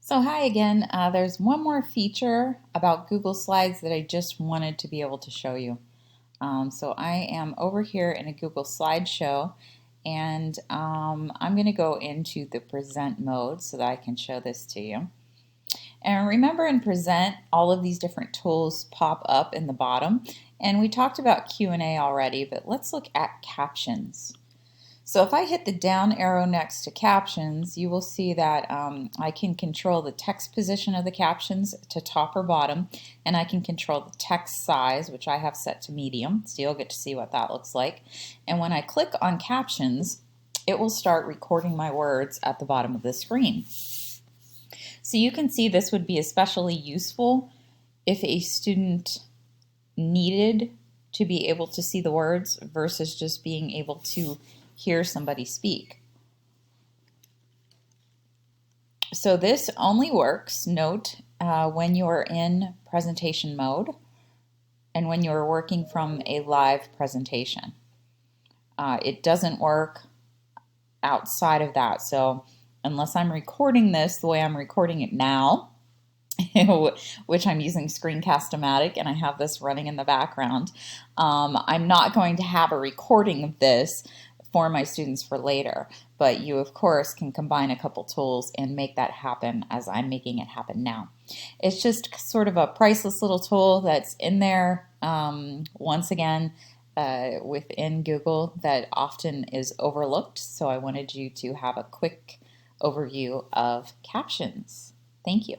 So hi again. There's one more feature about Google Slides that I just wanted to be able to show you. So I am over here in a Google Slideshow, and I'm going to go into the present mode so that I can show this to you. And remember, in present, all of these different tools pop up in the bottom, and we talked about Q&A already, but let's look at captions. So if I hit the down arrow next to captions, you will see that I can control the text position of the captions to top or bottom, and I can control the text size, which I have set to medium, so you'll get to see what that looks like. And when I click on captions, it will start recording my words at the bottom of the screen. So you can see this would be especially useful if a student needed to be able to see the words versus just being able to hear somebody speak. So this only works, note, when you're in presentation mode and when you're working from a live presentation. It doesn't work outside of that. So unless I'm recording this the way I'm recording it now, which I'm using Screencast-O-Matic, and I have this running in the background, I'm not going to have a recording of this for my students for later, but you of course can combine a couple tools and make that happen as I'm making it happen now. It's just sort of a priceless little tool that's in there, once again, within Google, that often is overlooked, so I wanted you to have a quick overview of captions. Thank you.